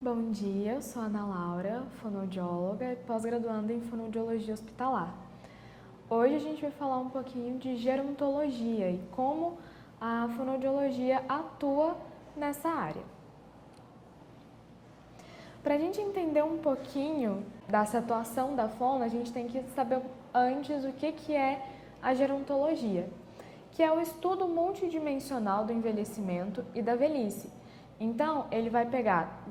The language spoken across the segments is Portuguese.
Bom dia, eu sou a Ana Laura, fonoaudióloga e pós-graduanda em fonoaudiologia hospitalar. Hoje a gente vai falar um pouquinho de gerontologia e como a fonoaudiologia atua nessa área. Para a gente entender um pouquinho dessa atuação da fono, a gente tem que saber antes o que é a gerontologia, que é o estudo multidimensional do envelhecimento e da velhice. Então, ele vai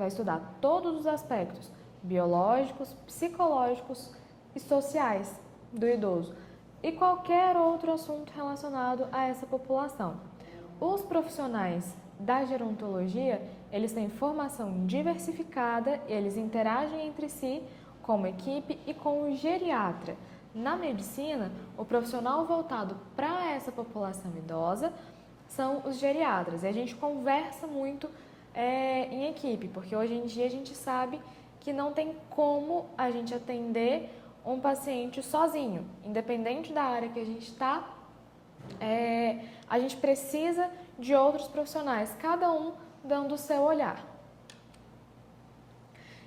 estudar todos os aspectos biológicos, psicológicos e sociais do idoso e qualquer outro assunto relacionado a essa população. Os profissionais da gerontologia, eles têm formação diversificada e eles interagem entre si como equipe e com o geriatra. Na medicina, o profissional voltado para essa população idosa são os geriatras. E a gente conversa muito em equipe, porque hoje em dia a gente sabe que não tem como a gente atender um paciente sozinho. Independente da área que a gente está, a gente precisa de outros profissionais, cada um dando o seu olhar.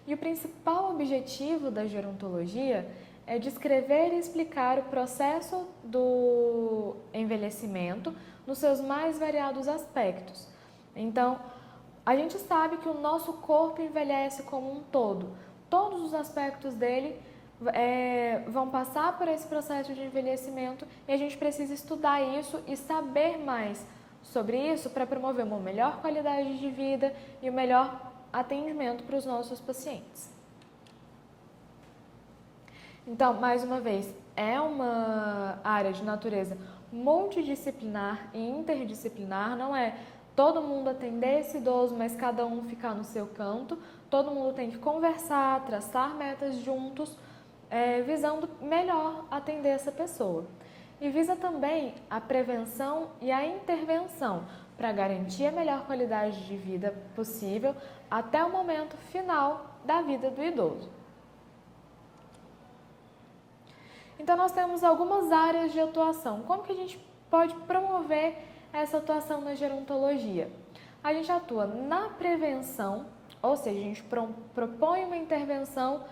E o principal objetivo da gerontologia é descrever e explicar o processo do envelhecimento nos seus mais variados aspectos. Então, a gente sabe que o nosso corpo envelhece como um todo. Todos os aspectos dele vão passar por esse processo de envelhecimento e a gente precisa estudar isso e saber mais sobre isso para promover uma melhor qualidade de vida e o melhor atendimento para os nossos pacientes. Então, mais uma vez, é uma área de natureza multidisciplinar e interdisciplinar, não é todo mundo atender esse idoso, mas cada um ficar no seu canto. Todo mundo tem que conversar, traçar metas juntos, visando melhor atender essa pessoa. E visa também a prevenção e a intervenção para garantir a melhor qualidade de vida possível até o momento final da vida do idoso. Então, nós temos algumas áreas de atuação. Como que a gente pode promover essa atuação na gerontologia? A gente atua na prevenção, ou seja, a gente propõe uma intervenção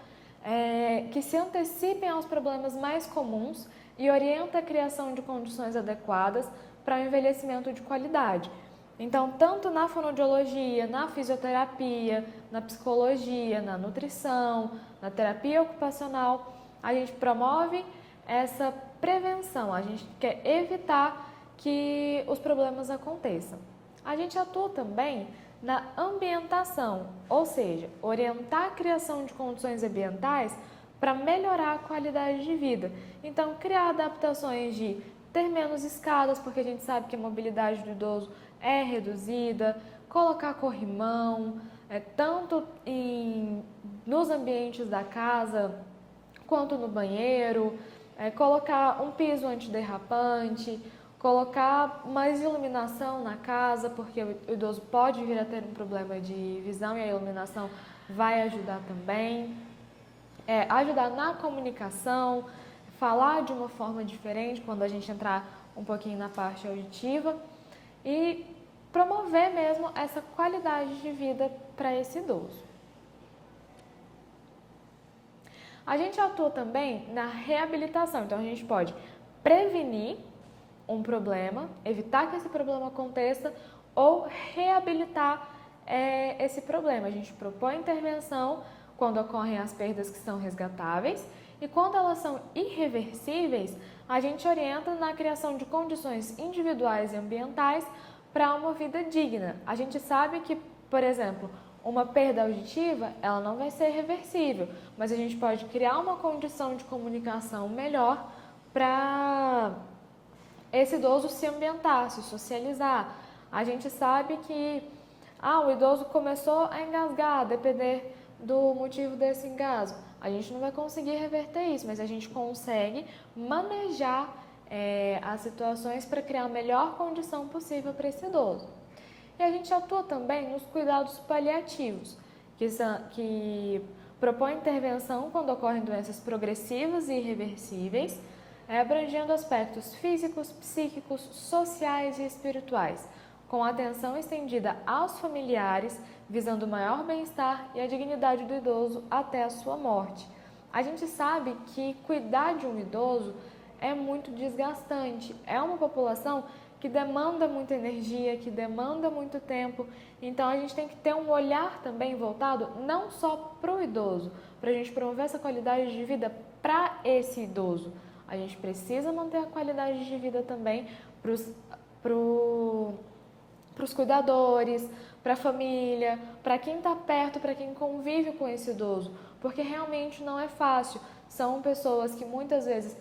que se antecipem aos problemas mais comuns e orienta a criação de condições adequadas para o envelhecimento de qualidade. Então, tanto na fonoaudiologia, na fisioterapia, na psicologia, na nutrição, na terapia ocupacional, a gente promove essa prevenção, a gente quer evitar que os problemas aconteçam. A gente atua também na ambientação, ou seja, orientar a criação de condições ambientais para melhorar a qualidade de vida. Então, criar adaptações de ter menos escadas, porque a gente sabe que a mobilidade do idoso é reduzida, colocar corrimão, tanto nos ambientes da casa, quanto no banheiro, colocar um piso antiderrapante, colocar mais iluminação na casa, porque o idoso pode vir a ter um problema de visão e a iluminação vai ajudar também. Ajudar na comunicação, falar de uma forma diferente quando a gente entrar um pouquinho na parte auditiva e promover mesmo essa qualidade de vida para esse idoso. A gente atua também na reabilitação, então a gente pode prevenir um problema, evitar que esse problema aconteça ou reabilitar esse problema. A gente propõe intervenção quando ocorrem as perdas que são resgatáveis e quando elas são irreversíveis, a gente orienta na criação de condições individuais e ambientais para uma vida digna. A gente sabe que, por exemplo, uma perda auditiva, ela não vai ser reversível, mas a gente pode criar uma condição de comunicação melhor para esse idoso se ambientar, se socializar. A gente sabe que o idoso começou a engasgar, a depender do motivo desse engasgo. A gente não vai conseguir reverter isso, mas a gente consegue manejar as situações para criar a melhor condição possível para esse idoso. E a gente atua também nos cuidados paliativos, que propõe intervenção quando ocorrem doenças progressivas e irreversíveis, abrangendo aspectos físicos, psíquicos, sociais e espirituais. com atenção estendida aos familiares, visando o maior bem-estar e a dignidade do idoso até a sua morte. A gente sabe que cuidar de um idoso é muito desgastante, é uma população que demanda muita energia, que demanda muito tempo, então a gente tem que ter um olhar também voltado não só para o idoso, para a gente promover essa qualidade de vida para esse idoso. A gente precisa manter a qualidade de vida também para os cuidadores, para a família, para quem está perto, para quem convive com esse idoso, porque realmente não é fácil. São pessoas que muitas vezes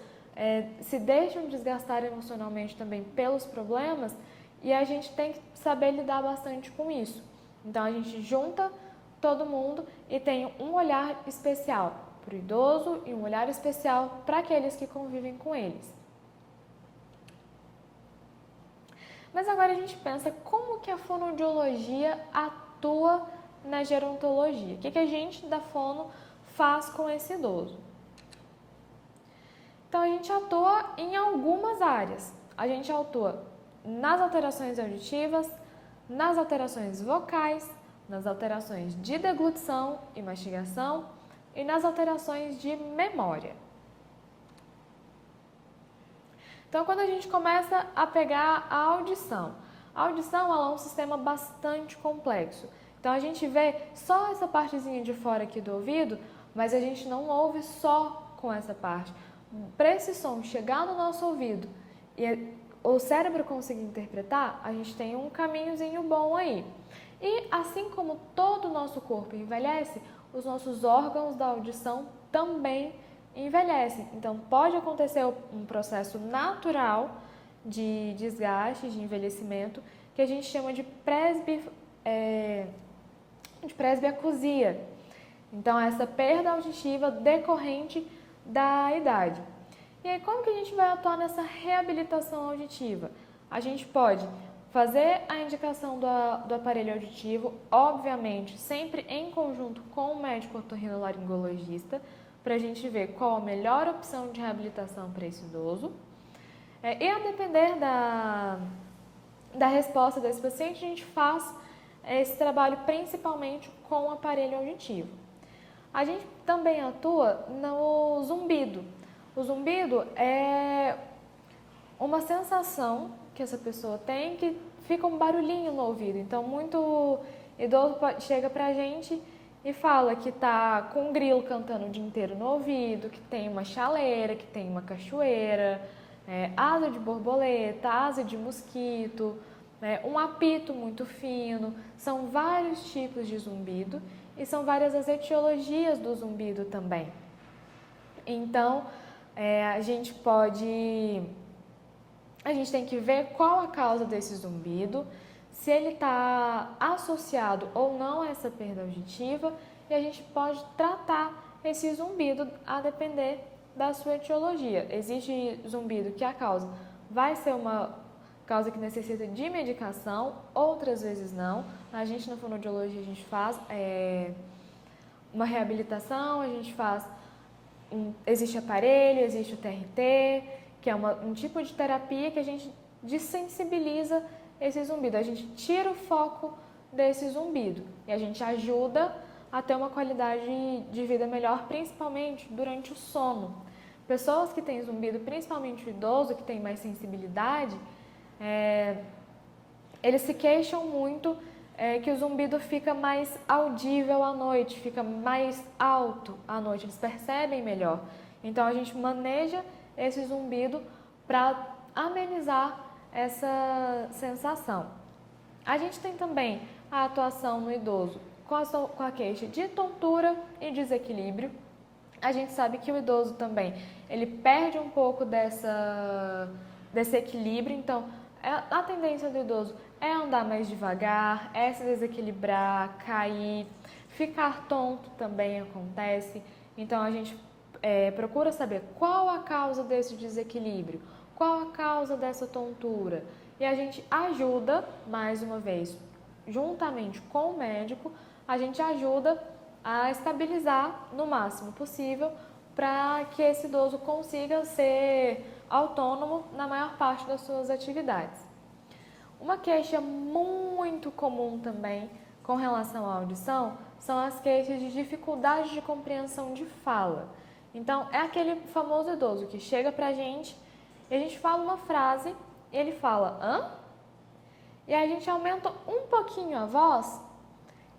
se deixam desgastar emocionalmente também pelos problemas e a gente tem que saber lidar bastante com isso. Então a gente junta todo mundo e tem um olhar especial para o idoso e um olhar especial para aqueles que convivem com eles. Mas agora a gente pensa como que a fonoaudiologia atua na gerontologia. O que a gente da fono faz com esse idoso? Então a gente atua em algumas áreas. A gente atua nas alterações auditivas, nas alterações vocais, nas alterações de deglutição e mastigação e nas alterações de memória. Então, quando a gente começa a pegar a audição ela é um sistema bastante complexo. Então, a gente vê só essa partezinha de fora aqui do ouvido, mas a gente não ouve só com essa parte. Para esse som chegar no nosso ouvido e o cérebro conseguir interpretar, a gente tem um caminhozinho bom aí. E assim como todo o nosso corpo envelhece, os nossos órgãos da audição também envelhecem. Então, pode acontecer um processo natural de desgaste, de envelhecimento, que a gente chama de presbiacusia. Então, essa perda auditiva decorrente da idade. E aí, como que a gente vai atuar nessa reabilitação auditiva? A gente pode fazer a indicação do aparelho auditivo, obviamente, sempre em conjunto com o médico otorrinolaringologista, para a gente ver qual a melhor opção de reabilitação para esse idoso. E a depender da resposta desse paciente, a gente faz esse trabalho principalmente com o aparelho auditivo. A gente também atua no zumbido. O zumbido é uma sensação que essa pessoa tem que fica um barulhinho no ouvido. Então, muito idoso chega pra gente e fala que tá com um grilo cantando o dia inteiro no ouvido, que tem uma chaleira, que tem uma cachoeira, asa de borboleta, asa de mosquito, um apito muito fino. São vários tipos de zumbido e são várias as etiologias do zumbido também. Então, a gente tem que ver qual a causa desse zumbido, se ele está associado ou não a essa perda auditiva, e a gente pode tratar esse zumbido a depender da sua etiologia. Existe zumbido que a causa vai ser uma causa que necessita de medicação, outras vezes não. A gente na fonoaudiologia a gente faz uma reabilitação, a gente faz existe aparelho, existe o TRT, que é um tipo de terapia que a gente desensibiliza esse zumbido. A gente tira o foco desse zumbido e a gente ajuda a ter uma qualidade de vida melhor, principalmente durante o sono. Pessoas que têm zumbido, principalmente o idoso, que tem mais sensibilidade, eles se queixam muito que o zumbido fica mais audível à noite, fica mais alto à noite, eles percebem melhor. Então, a gente maneja esse zumbido para amenizar essa sensação. A gente tem também a atuação no idoso com a queixa de tontura e desequilíbrio. A gente sabe que o idoso também, ele perde um pouco desse equilíbrio, então a tendência do idoso é andar mais devagar, é se desequilibrar, cair, ficar tonto também acontece. Então a gente procura saber qual a causa desse desequilíbrio, qual a causa dessa tontura. E a gente ajuda, mais uma vez, juntamente com o médico, a gente ajuda a estabilizar no máximo possível para que esse idoso consiga ser autônomo na maior parte das suas atividades. Uma queixa muito comum também com relação à audição são as queixas de dificuldade de compreensão de fala. Então, é aquele famoso idoso que chega pra gente e a gente fala uma frase e ele fala, hã? E aí a gente aumenta um pouquinho a voz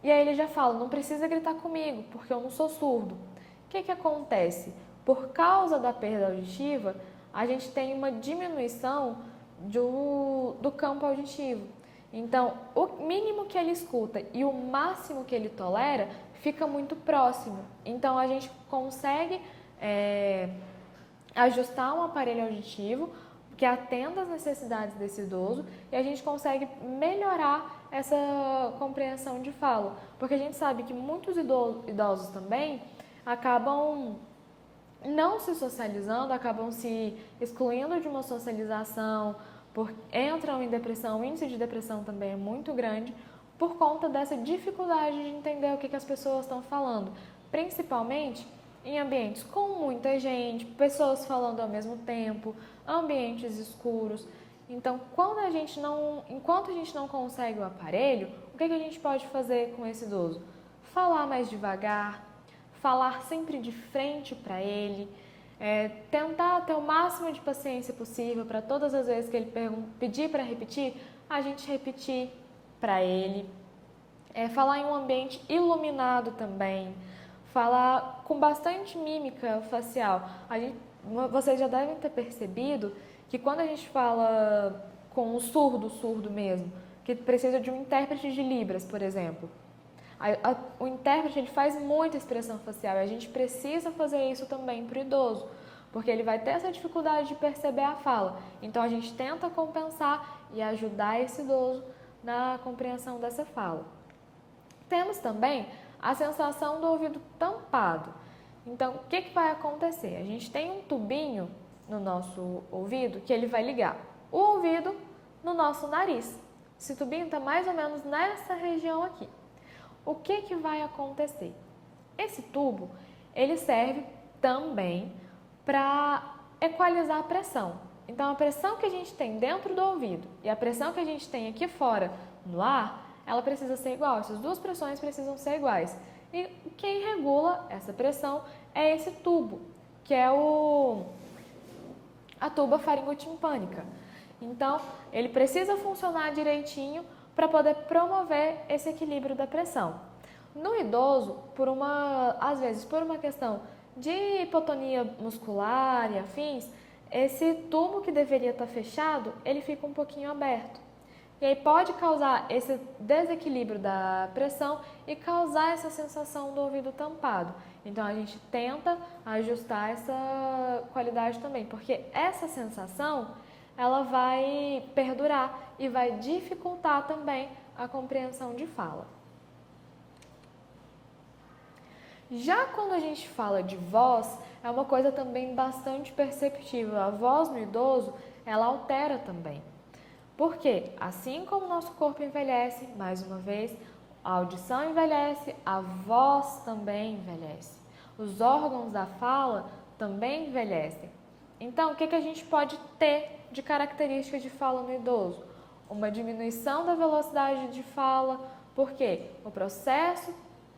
e aí ele já fala, não precisa gritar comigo, porque eu não sou surdo. O que acontece? Por causa da perda auditiva, a gente tem uma diminuição do campo auditivo. Então, o mínimo que ele escuta e o máximo que ele tolera fica muito próximo. Então, a gente consegue ajustar um aparelho auditivo que atenda às necessidades desse idoso e a gente consegue melhorar essa compreensão de fala. Porque a gente sabe que muitos idosos também acabam não se socializando, acabam se excluindo de uma socialização, entram em depressão, o índice de depressão também é muito grande por conta dessa dificuldade de entender o que as pessoas estão falando, principalmente em ambientes com muita gente, pessoas falando ao mesmo tempo, ambientes escuros. Então, enquanto a gente não consegue o aparelho, o que a gente pode fazer com esse idoso? Falar mais devagar, falar sempre de frente para ele, tentar ter o máximo de paciência possível para todas as vezes que ele pedir para repetir, a gente repetir para ele. Falar em um ambiente iluminado também, falar com bastante mímica facial. Vocês já devem ter percebido que quando a gente fala com o surdo mesmo, que precisa de um intérprete de Libras, por exemplo, o intérprete ele faz muita expressão facial e a gente precisa fazer isso também para o idoso, porque ele vai ter essa dificuldade de perceber a fala. Então a gente tenta compensar e ajudar esse idoso na compreensão dessa fala. Temos também a sensação do ouvido tampado. Então, o que vai acontecer? A gente tem um tubinho no nosso ouvido que ele vai ligar o ouvido no nosso nariz. Esse tubinho está mais ou menos nessa região aqui. O que vai acontecer? Esse tubo, ele serve também para equalizar a pressão. Então, a pressão que a gente tem dentro do ouvido e a pressão que a gente tem aqui fora no ar, ela precisa ser igual. Essas duas pressões precisam ser iguais. E quem regula essa pressão é esse tubo, que é a tuba faringotimpânica. Então, ele precisa funcionar direitinho para poder promover esse equilíbrio da pressão. No idoso, às vezes por uma questão de hipotonia muscular e afins, esse tubo que deveria estar fechado, ele fica um pouquinho aberto. E aí pode causar esse desequilíbrio da pressão e causar essa sensação do ouvido tampado. Então a gente tenta ajustar essa qualidade também, porque essa sensação ela vai perdurar e vai dificultar também a compreensão de fala. Já quando a gente fala de voz, é uma coisa também bastante perceptível. A voz no idoso, ela altera também. Porque, assim como o nosso corpo envelhece, mais uma vez, a audição envelhece, a voz também envelhece. Os órgãos da fala também envelhecem. Então, o que a gente pode ter de características de fala no idoso? Uma diminuição da velocidade de fala, porque o processo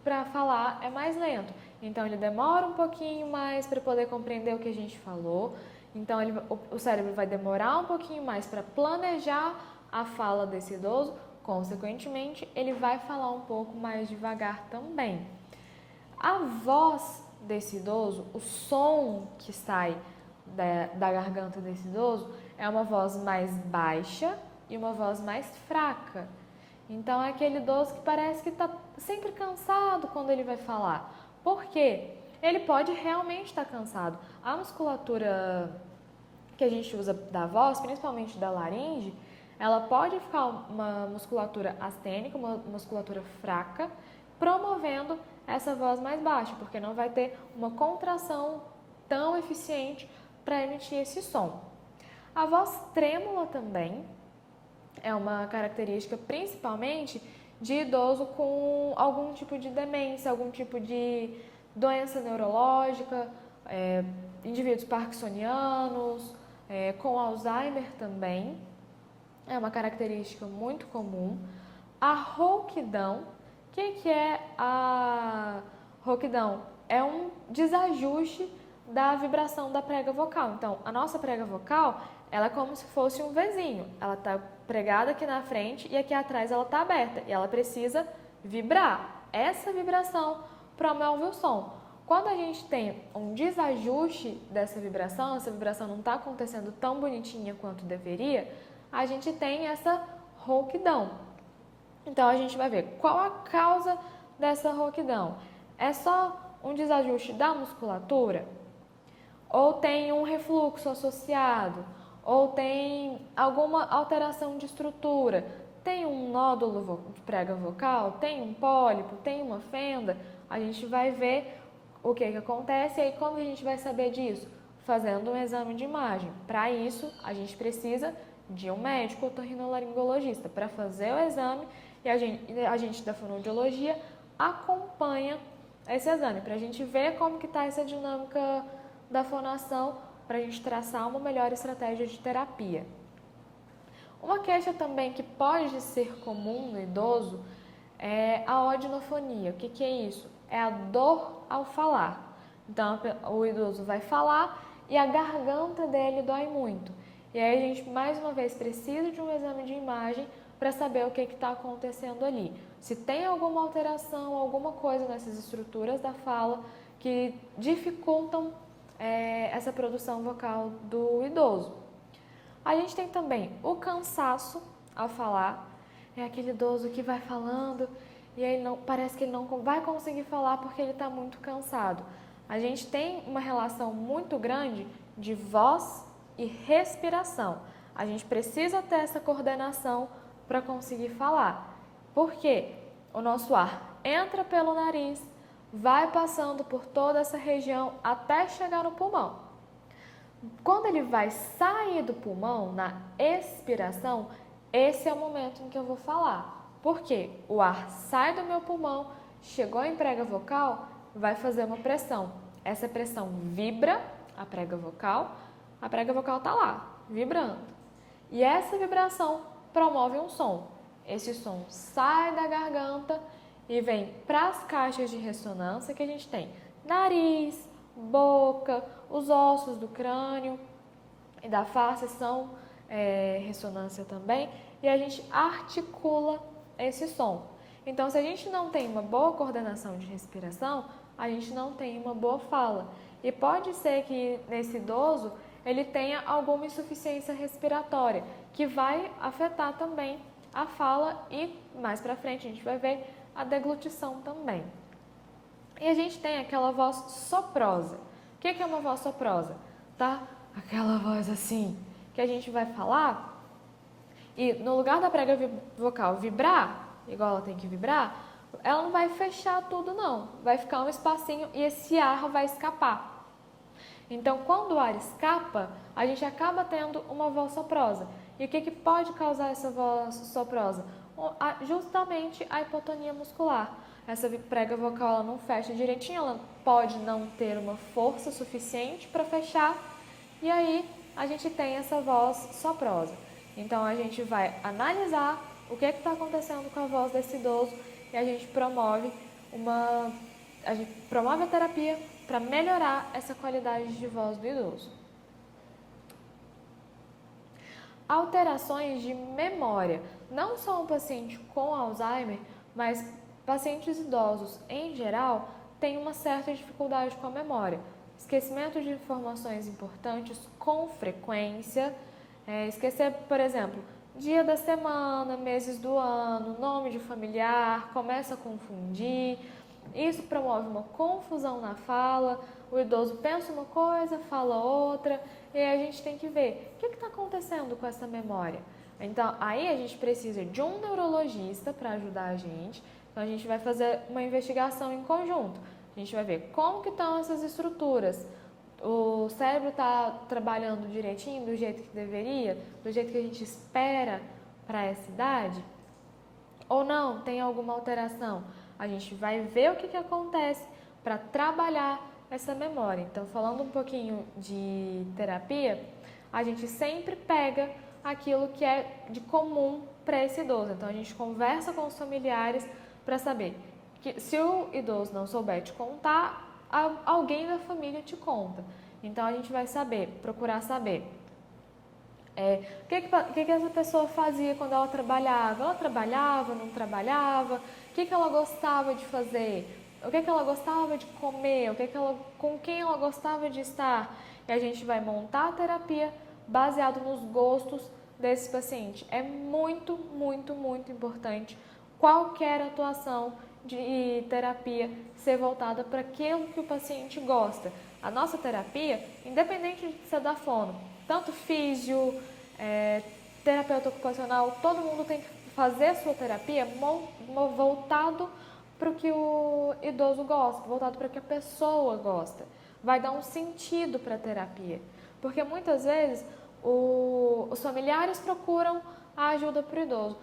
para falar é mais lento. Então, ele demora um pouquinho mais para poder compreender o que a gente falou. Então, o cérebro vai demorar um pouquinho mais para planejar a fala desse idoso. Consequentemente, ele vai falar um pouco mais devagar também. A voz desse idoso, o som que sai da garganta desse idoso é uma voz mais baixa e uma voz mais fraca. Então, é aquele idoso que parece que está sempre cansado quando ele vai falar. Por quê? Ele pode realmente estar cansado. A musculatura que a gente usa da voz, principalmente da laringe, ela pode ficar uma musculatura astênica, uma musculatura fraca, promovendo essa voz mais baixa, porque não vai ter uma contração tão eficiente para emitir esse som. A voz trêmula também é uma característica principalmente de idoso com algum tipo de demência, algum tipo de doença neurológica, indivíduos parkinsonianos, com Alzheimer também. é uma característica muito comum. A rouquidão, o que é a rouquidão? É um desajuste da vibração da prega vocal. Então, a nossa prega vocal, ela é como se fosse um Vzinho. Ela está pregada aqui na frente e aqui atrás ela está aberta. E ela precisa vibrar. Essa vibração promove o som. Quando a gente tem um desajuste dessa vibração, essa vibração não está acontecendo tão bonitinha quanto deveria, a gente tem essa rouquidão. Então, a gente vai ver qual a causa dessa rouquidão. É só um desajuste da musculatura? Ou tem um refluxo associado? Ou tem alguma alteração de estrutura? Tem um nódulo de prega vocal? Tem um pólipo? Tem uma fenda? A gente vai ver o que acontece e aí como a gente vai saber disso? Fazendo um exame de imagem. Para isso, a gente precisa de um médico otorrinolaringologista para fazer o exame e a gente da fonoaudiologia acompanha esse exame para a gente ver como que está essa dinâmica da fonação para a gente traçar uma melhor estratégia de terapia. Uma queixa também que pode ser comum no idoso é a odinofonia. O que é isso? É a dor ao falar. Então, o idoso vai falar e a garganta dele dói muito. E aí a gente, mais uma vez, precisa de um exame de imagem para saber o que está acontecendo ali. Se tem alguma alteração, alguma coisa nessas estruturas da fala que dificultam essa produção vocal do idoso. A gente tem também o cansaço ao falar. É aquele idoso que vai falando e aí parece que ele não vai conseguir falar porque ele está muito cansado. A gente tem uma relação muito grande de voz e respiração. A gente precisa ter essa coordenação para conseguir falar. Porque o nosso ar entra pelo nariz, vai passando por toda essa região até chegar no pulmão. Quando ele vai sair do pulmão, na expiração, esse é o momento em que eu vou falar. Porque o ar sai do meu pulmão, chegou em prega vocal, vai fazer uma pressão. Essa pressão vibra a prega vocal está lá, vibrando. E essa vibração promove um som. Esse som sai da garganta e vem para as caixas de ressonância que a gente tem. Nariz, boca, os ossos do crânio e da face são ressonância também. E a gente articula esse som. Então, se a gente não tem uma boa coordenação de respiração, a gente não tem uma boa fala. E pode ser que nesse idoso ele tenha alguma insuficiência respiratória, que vai afetar também a fala e mais para frente a gente vai ver a deglutição também. E a gente tem aquela voz soprosa. O que é uma voz soprosa? Tá? Aquela voz assim, que a gente vai falar e no lugar da prega vocal vibrar, igual ela tem que vibrar, ela não vai fechar tudo não, vai ficar um espacinho e esse ar vai escapar. Então, quando o ar escapa, a gente acaba tendo uma voz soprosa. E o que pode causar essa voz soprosa? Justamente a hipotonia muscular. Essa prega vocal ela não fecha direitinho, ela pode não ter uma força suficiente para fechar, e aí a gente tem essa voz soprosa. Então, a gente vai analisar o que está acontecendo com a voz desse idoso e a gente promove a terapia para melhorar essa qualidade de voz do idoso. Alterações de memória. Não só um paciente com Alzheimer, mas pacientes idosos em geral têm uma certa dificuldade com a memória. Esquecimento de informações importantes com frequência. Esquecer, por exemplo, dia da semana, meses do ano, nome de familiar, começa a confundir. Isso promove uma confusão na fala, o idoso pensa uma coisa, fala outra, e aí a gente tem que ver o que está acontecendo com essa memória. Então, aí a gente precisa de um neurologista para ajudar a gente, então a gente vai fazer uma investigação em conjunto. A gente vai ver como que estão essas estruturas, o cérebro está trabalhando direitinho, do jeito que deveria, do jeito que a gente espera para essa idade, ou não, tem alguma alteração. A gente vai ver o que acontece para trabalhar essa memória. Então, falando um pouquinho de terapia, a gente sempre pega aquilo que é de comum para esse idoso. Então, a gente conversa com os familiares para saber que se o idoso não souber te contar, alguém da família te conta. Então, a gente vai procurar saber o que essa pessoa fazia quando ela trabalhava. Ela trabalhava, não trabalhava? O que ela gostava de fazer? O que ela gostava de comer? Com quem ela gostava de estar? E a gente vai montar a terapia baseado nos gostos desse paciente. É muito, muito, muito importante qualquer atuação de terapia ser voltada para aquilo que o paciente gosta. A nossa terapia, independente de ser da fono, tanto físio, terapeuta ocupacional, todo mundo tem que fazer a sua terapia voltado para o que o idoso gosta, voltado para o que a pessoa gosta. Vai dar um sentido para a terapia. Porque muitas vezes os familiares procuram a ajuda para o idoso.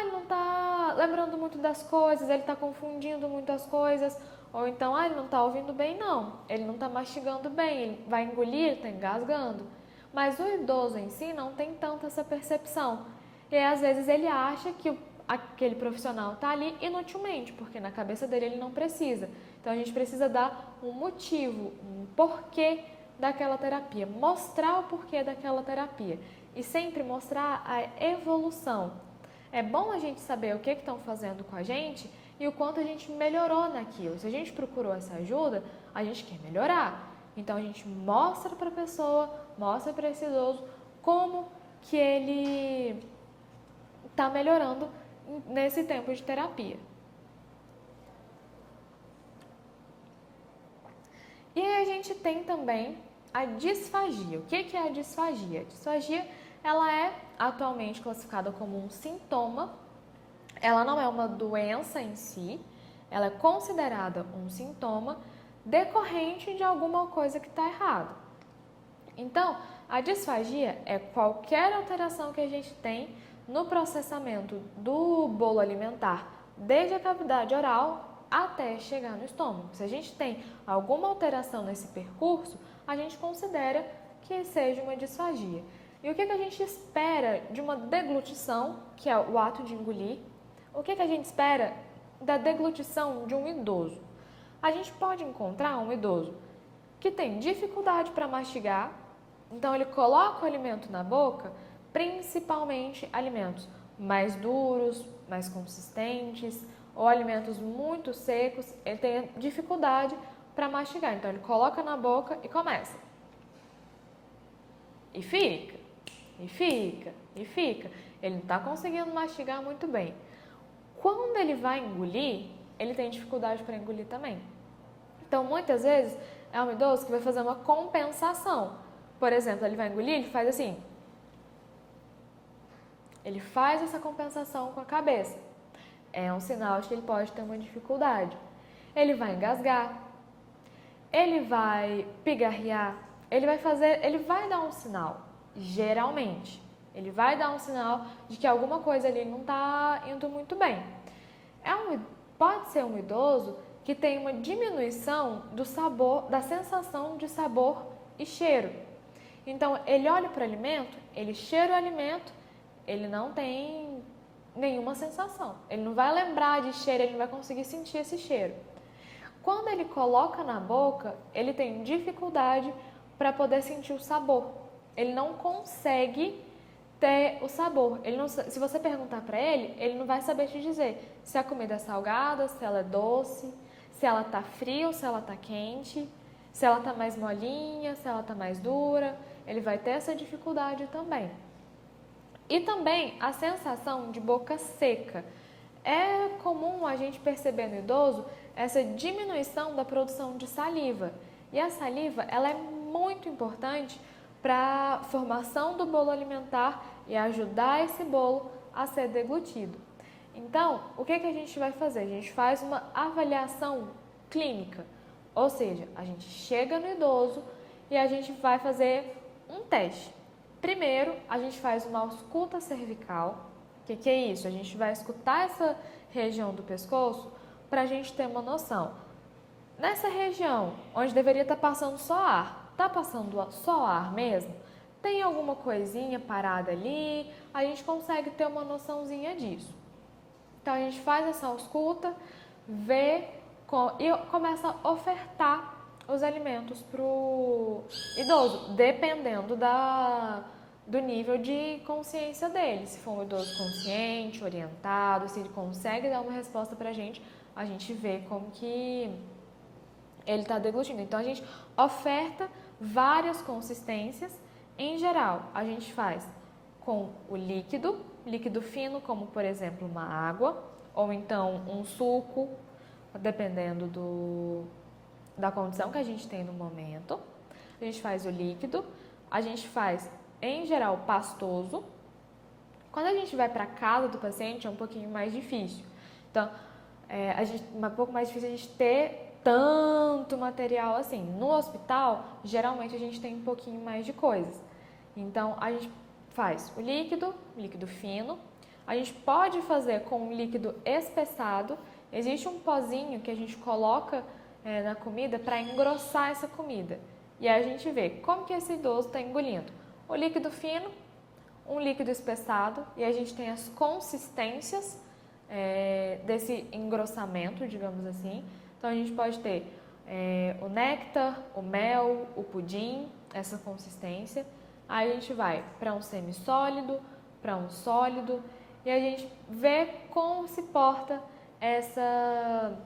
Ele não está lembrando muito das coisas, ele está confundindo muitas coisas. Ou então, ele não está ouvindo bem, não. Ele não está mastigando bem, ele vai engolir, está engasgando. Mas o idoso em si não tem tanto essa percepção. E aí, às vezes ele acha que aquele profissional está ali inutilmente, porque na cabeça dele ele não precisa. Então a gente precisa dar um motivo, um porquê daquela terapia, mostrar o porquê daquela terapia e sempre mostrar a evolução. É bom a gente saber o que estão fazendo com a gente e o quanto a gente melhorou naquilo. Se a gente procurou essa ajuda, a gente quer melhorar. Então a gente mostra para a pessoa, mostra para esse idoso como que ele está melhorando nesse tempo de terapia. E aí a gente tem também a disfagia. O que é a disfagia? A disfagia, ela é atualmente classificada como um sintoma. Ela não é uma doença em si, ela é considerada um sintoma decorrente de alguma coisa que está errada. Então, a disfagia é qualquer alteração que a gente tem no processamento do bolo alimentar, desde a cavidade oral até chegar no estômago. Se a gente tem alguma alteração nesse percurso, a gente considera que seja uma disfagia. E o que a gente espera de uma deglutição, que é o ato de engolir? O que a gente espera da deglutição de um idoso? A gente pode encontrar um idoso que tem dificuldade para mastigar, então ele coloca o alimento na boca, principalmente alimentos mais duros, mais consistentes, ou alimentos muito secos, ele tem dificuldade para mastigar. Então ele coloca na boca e começa. E fica, e fica, e fica. Ele não está conseguindo mastigar muito bem. Quando ele vai engolir, ele tem dificuldade para engolir também. Então, muitas vezes, é um idoso que vai fazer uma compensação. Por exemplo, ele vai engolir, ele faz assim. Ele faz essa compensação com a cabeça. É um sinal de que ele pode ter uma dificuldade. Ele vai engasgar, ele vai pigarrear, ele vai dar um sinal, geralmente. Ele vai dar um sinal de que alguma coisa ali não está indo muito bem. Pode ser um idoso que tem uma diminuição do sabor, da sensação de sabor e cheiro. Então, ele olha para o alimento, ele cheira o alimento, ele não tem nenhuma sensação. Ele não vai lembrar de cheiro, ele não vai conseguir sentir esse cheiro. Quando ele coloca na boca, ele tem dificuldade para poder sentir o sabor. Ele não consegue ter o sabor. Se você perguntar para ele, ele não vai saber te dizer se a comida é salgada, se ela é doce, se ela está fria ou se ela está quente, se ela está mais molinha, se ela está mais dura. Ele vai ter essa dificuldade também. E também a sensação de boca seca. É comum a gente perceber no idoso essa diminuição da produção de saliva. E a saliva, ela é muito importante para a formação do bolo alimentar e ajudar esse bolo a ser deglutido. Então, o que a gente vai fazer? A gente faz uma avaliação clínica, ou seja, a gente chega no idoso e a gente vai fazer um teste. Primeiro, a gente faz uma ausculta cervical. O que é isso? A gente vai escutar essa região do pescoço para a gente ter uma noção. Nessa região, onde deveria estar passando só ar, está passando só ar mesmo? tem alguma coisinha parada ali, a gente consegue ter uma noçãozinha disso. Então a gente faz essa ausculta, vê e começa a ofertar os alimentos para o idoso, dependendo do nível de consciência dele. Se for um idoso consciente, orientado, se ele consegue dar uma resposta para a gente vê como que ele está deglutindo. Então a gente oferta várias consistências. Em geral, a gente faz com o líquido fino, como por exemplo uma água, ou então um suco, dependendo da condição que a gente tem no momento. A gente faz o líquido, a gente faz, em geral, pastoso. Quando a gente vai para casa do paciente é um pouquinho mais difícil. Então, é um pouco mais difícil a gente ter tanto material assim. No hospital, geralmente a gente tem um pouquinho mais de coisas. Então, a gente faz o líquido fino. A gente pode fazer com um líquido espessado. Existe um pozinho que a gente coloca na comida para engrossar essa comida. E aí a gente vê como que esse idoso está engolindo. O líquido fino, um líquido espessado, e a gente tem as consistências desse engrossamento, digamos assim. Então a gente pode ter o néctar, o mel, o pudim, essa consistência. Aí a gente vai para um semissólido, para um sólido, e a gente vê como se porta essa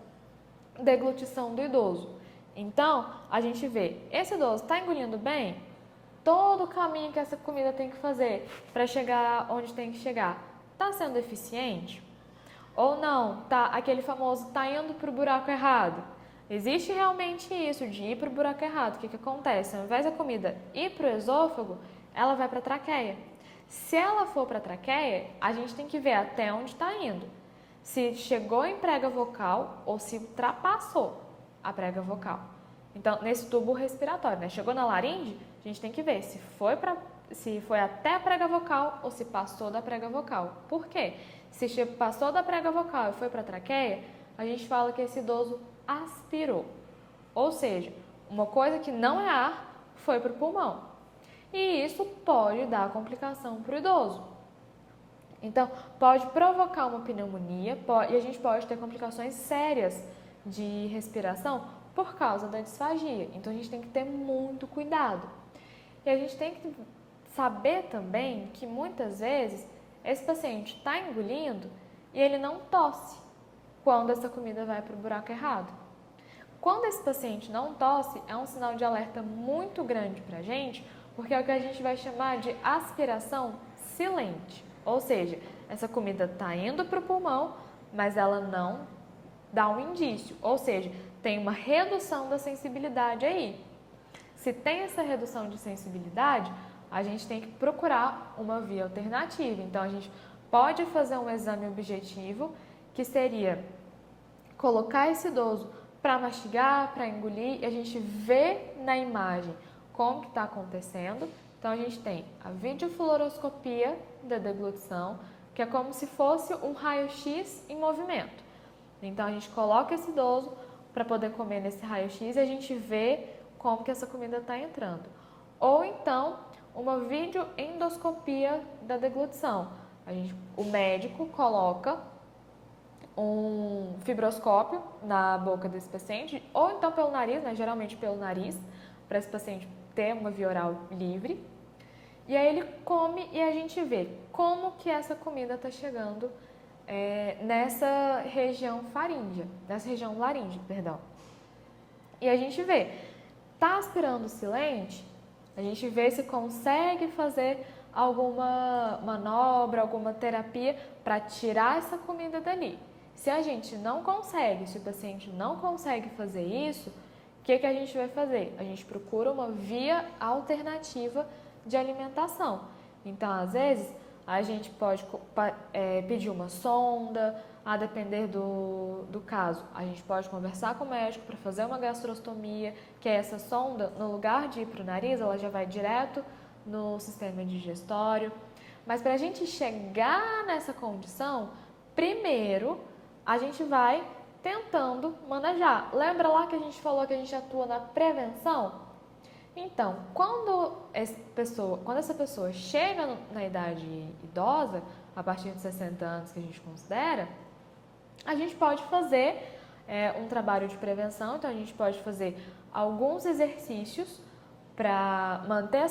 deglutição do idoso. Então, a gente vê, esse idoso está engolindo bem? Todo o caminho que essa comida tem que fazer para chegar onde tem que chegar, está sendo eficiente? Ou não, aquele famoso está indo para o buraco errado? Existe realmente isso, de ir para o buraco errado. O que acontece? Ao invés da comida ir para o esôfago, ela vai para a traqueia. Se ela for para a traqueia, a gente tem que ver até onde está indo. Se chegou em prega vocal ou se ultrapassou a prega vocal. Então, nesse tubo respiratório, né? Chegou na laringe, a gente tem que ver se foi até a prega vocal ou se passou da prega vocal. Por quê? Se passou da prega vocal e foi para a traqueia, a gente fala que esse idoso aspirou. Ou seja, uma coisa que não é ar foi para o pulmão. E isso pode dar complicação para o idoso. Então, pode provocar uma pneumonia e a gente pode ter complicações sérias de respiração por causa da disfagia. Então, a gente tem que ter muito cuidado. E a gente tem que saber também que muitas vezes esse paciente está engolindo e ele não tosse quando essa comida vai para o buraco errado. Quando esse paciente não tosse, é um sinal de alerta muito grande para a gente, porque é o que a gente vai chamar de aspiração silente. Ou seja, essa comida está indo para o pulmão, mas ela não dá um indício. Ou seja, tem uma redução da sensibilidade aí. Se tem essa redução de sensibilidade, a gente tem que procurar uma via alternativa. Então, a gente pode fazer um exame objetivo, que seria colocar esse idoso para mastigar, para engolir, e a gente vê na imagem como que está acontecendo. Então, a gente tem a videofluoroscopia da deglutição, que é como se fosse um raio-x em movimento. Então, a gente coloca esse idoso para poder comer nesse raio-x e a gente vê como que essa comida está entrando. Ou então, uma videoendoscopia da deglutição. O médico coloca um fibroscópio na boca desse paciente, ou então pelo nariz, né? Geralmente pelo nariz, para esse paciente ter uma via oral livre. E aí ele come e a gente vê como que essa comida está chegando nessa região laríngea, perdão. E a gente vê, tá aspirando silente, a gente vê se consegue fazer alguma manobra, alguma terapia para tirar essa comida dali. Se a gente não consegue, se o paciente não consegue fazer isso, o que a gente vai fazer? A gente procura uma via alternativa de alimentação. Então, às vezes, a gente pode pedir uma sonda, a depender do caso. A gente pode conversar com o médico para fazer uma gastrostomia, que é essa sonda, no lugar de ir para o nariz, ela já vai direto no sistema digestório. Mas para a gente chegar nessa condição, primeiro a gente vai tentando manejar. Lembra lá que a gente falou que a gente atua na prevenção? Então, quando essa pessoa chega na idade idosa, a partir de 60 anos que a gente considera, a gente pode fazer um trabalho de prevenção. Então, a gente pode fazer alguns exercícios para manter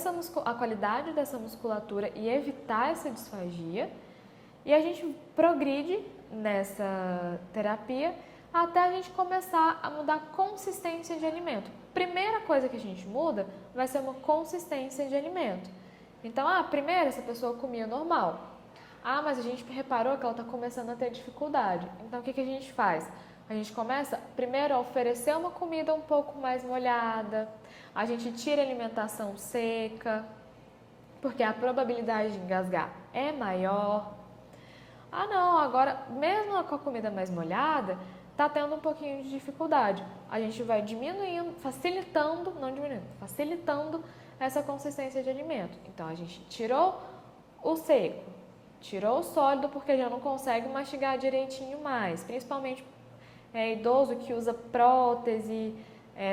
a qualidade dessa musculatura e evitar essa disfagia. E a gente progride nessa terapia até a gente começar a mudar a consistência de alimento. Primeira coisa que a gente muda vai ser uma consistência de alimento. Então, primeiro essa pessoa comia normal. Mas a gente reparou que ela está começando a ter dificuldade. Então, o que a gente faz? A gente começa primeiro a oferecer uma comida um pouco mais molhada. A gente tira a alimentação seca, porque a probabilidade de engasgar é maior. Não, agora mesmo com a comida mais molhada, está tendo um pouquinho de dificuldade. A gente vai diminuindo, facilitando essa consistência de alimento. Então, a gente tirou o seco, tirou o sólido, porque já não consegue mastigar direitinho mais, principalmente idoso que usa prótese,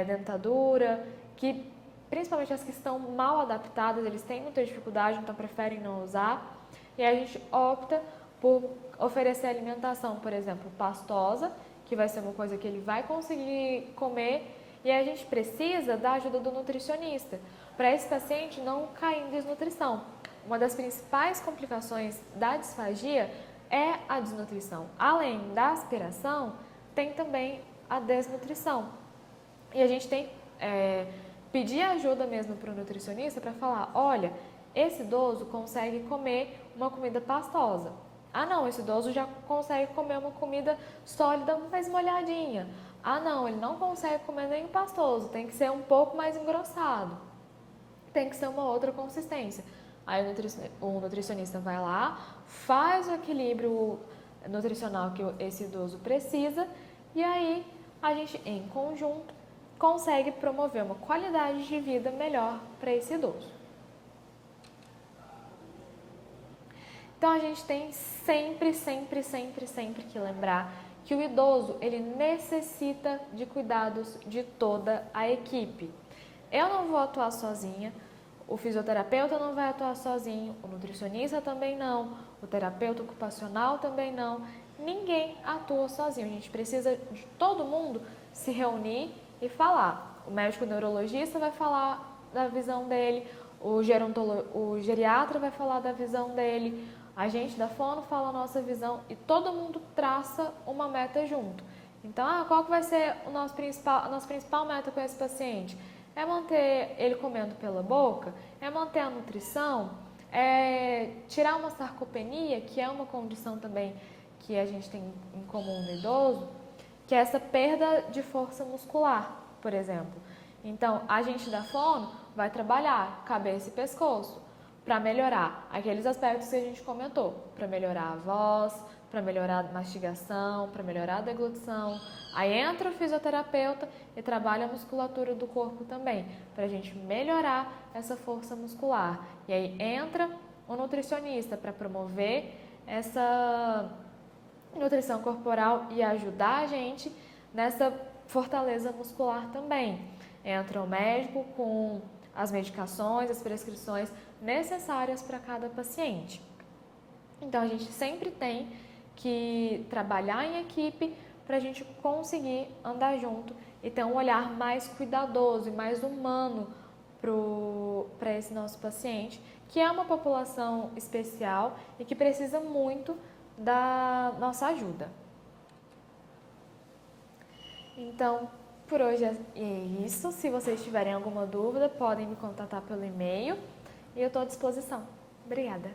dentadura, que principalmente as que estão mal adaptadas, eles têm muita dificuldade, então preferem não usar. E a gente opta por oferecer alimentação, por exemplo, pastosa, que vai ser uma coisa que ele vai conseguir comer, e a gente precisa da ajuda do nutricionista, para esse paciente não cair em desnutrição. Uma das principais complicações da disfagia é a desnutrição. Além da aspiração, tem também a desnutrição. E a gente tem que pedir ajuda mesmo para o nutricionista para falar, olha, esse idoso consegue comer uma comida pastosa. Não, esse idoso já consegue comer uma comida sólida, mais molhadinha. Não, ele não consegue comer nem pastoso, tem que ser um pouco mais engrossado. Tem que ser uma outra consistência. Aí o nutricionista vai lá, faz o equilíbrio nutricional que esse idoso precisa, e aí a gente, em conjunto, consegue promover uma qualidade de vida melhor para esse idoso. Então, a gente tem sempre que lembrar que o idoso, ele necessita de cuidados de toda a equipe. Eu não vou atuar sozinha, o fisioterapeuta não vai atuar sozinho, o nutricionista também não, o terapeuta ocupacional também não, ninguém atua sozinho. A gente precisa de todo mundo se reunir e falar. O médico neurologista vai falar da visão dele, o geriatra vai falar da visão dele, a gente da fono fala a nossa visão e todo mundo traça uma meta junto. Então, qual que vai ser a nossa principal meta com esse paciente? É manter ele comendo pela boca? É manter a nutrição? É tirar uma sarcopenia, que é uma condição também que a gente tem em comum no idoso, que é essa perda de força muscular, por exemplo. Então, a gente da fono vai trabalhar cabeça e pescoço para melhorar aqueles aspectos que a gente comentou, para melhorar a voz, para melhorar a mastigação, para melhorar a deglutição. Aí entra o fisioterapeuta e trabalha a musculatura do corpo também, para a gente melhorar essa força muscular. E aí entra o nutricionista para promover essa nutrição corporal e ajudar a gente nessa fortaleza muscular também. Entra o médico com as medicações, as prescrições necessárias para cada paciente. Então, a gente sempre tem que trabalhar em equipe para a gente conseguir andar junto e ter um olhar mais cuidadoso e mais humano para esse nosso paciente, que é uma população especial e que precisa muito da nossa ajuda. Então, por hoje é isso. Se vocês tiverem alguma dúvida, podem me contatar pelo e-mail e eu estou à disposição. Obrigada!